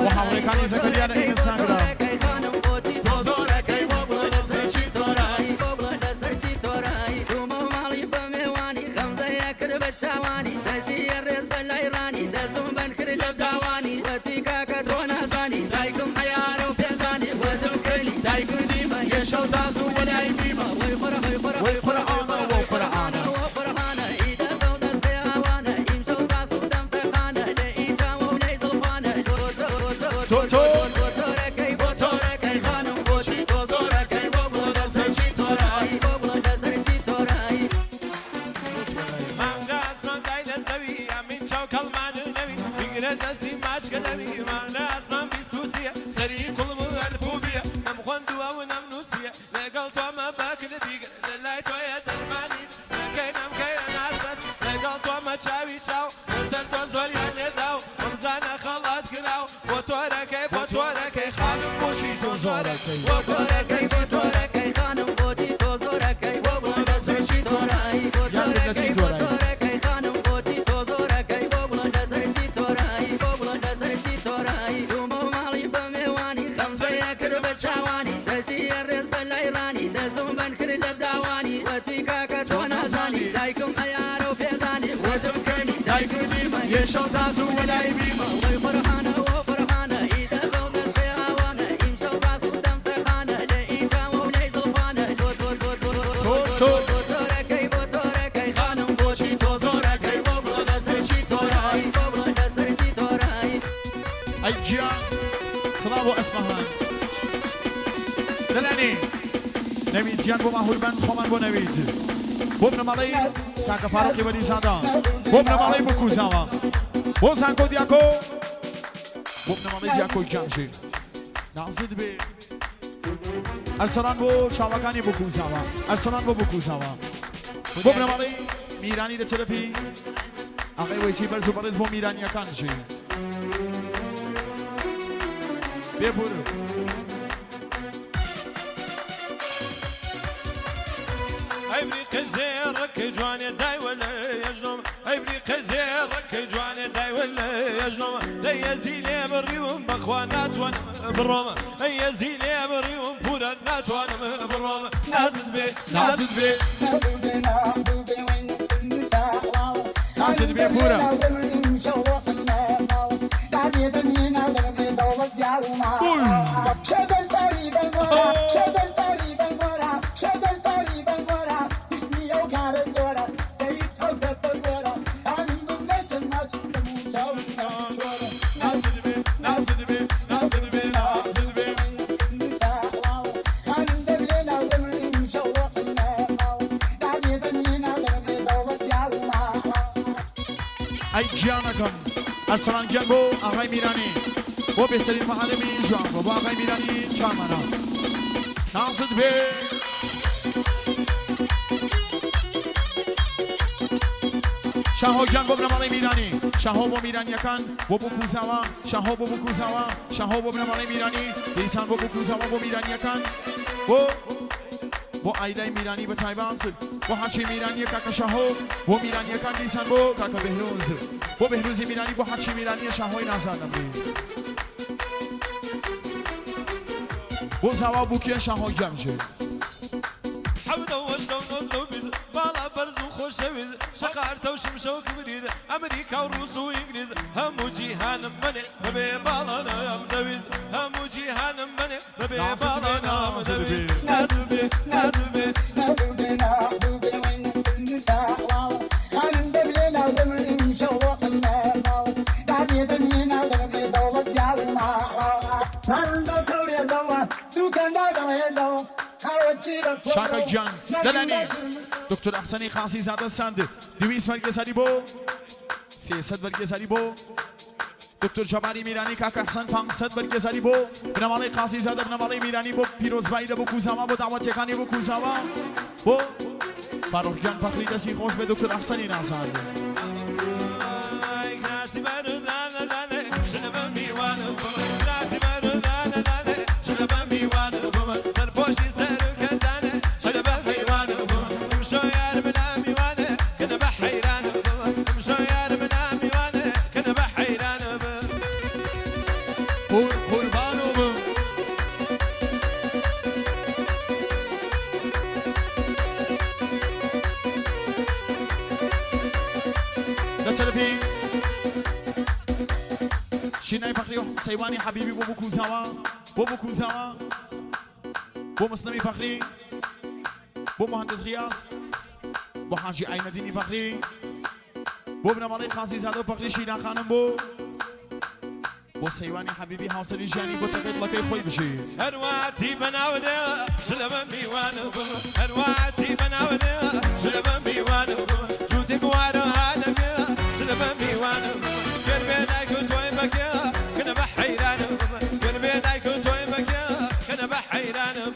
وحاولي زكريا الانستغرام سلام و اسمهان دلانی نوید جان با ماهول بند خواهد با نوید بوم نمالی کاک فاروقی بدی سادا بوم نمالی بکوزاوا بوزان کو دیاکو بوم نمالی دیاکو جامشیر نازد به ارسلان بو چاوکانی بکوزاوا ارسلان بو بکوزاوا بوم نمالی میرانی ده ترپی آقای ویسی برزو برز بو میرانی اکانشی بیا برو ابريق زيرك جواني داي ولا يجنم ابريق زيرك جواني داي ولا يجنم داي يزيلي بريوم بخوانات وانا بالروما يزيلي بريوم بورانات وانا بالروما نازل بي نازل بي نازل بي بورا ای جانکم ارسلان جان بو آقای میرانی و بهترین معلمی جوان با آقای میرانی چامانا نازد به شاهو جان بو نمالی میرانی شاهو بو میرانی کن بو بکوزاوا شاهو بو بکوزاوا شاهو بو نمالی میرانی دیسان بو بکوزاوا بو میرانی کن بو ایدای میرانی به تایبانت بو هرچی میرانی کاکا شاهو بو میرانی کن دیسان بو کاکا بهروز بو بهروزی میرانی بو هرچی میرانی شاهوی نازانم بو زوا بو که شاهو جمشه حود وجدو نوزو بيز بالا برزو خوشويز شقارتو شمشو كبريد امريكا وروس وانجليز همو جيهان مني ببي بالا نام دويز همو جيهان مني ببي بالا نام دويز نازل بي نازل بي نازل بي نازل بي وين سنتا خانم دبلي نازل من شوق المال داني دني نازل بي دولت يالما نازل كوريا دوا دوكان دادا شاکر جان دلانی دکتر احسانی خاصی زاده سند 200 ورگه سری بو 300 ورگه سری بو دکتر جباری میرانی کاک احسان 500 ورگه سری بو بنمالی خاصی زاده بنمالی میرانی بو پیروز باید بو کوزاوا بو دعوت یکانی بو کوزاوا بو فاروق جان فخری دستی خوش به دکتر احسنی ناصر شینای فخری و سیوانی حبیبی بو بکوزاوا بو مسلمی فخری بو مهندس غیاز بو حاجی ایمدینی فخری بو بنمالی خاصی زاده فخری شینا خانم بو سیوانی حبیبی حاصلی جانی بو تقید لکی خوی بشی هرواتي بناوده شلبن بيوانو هرواتي بناوده شلبن بيوانو جودي قوارو هذا شلبن بيوانو قلبي دايكو توي بكيا كنا بحيرانو قلبي دايكو توي بكيا كنا بحيرانو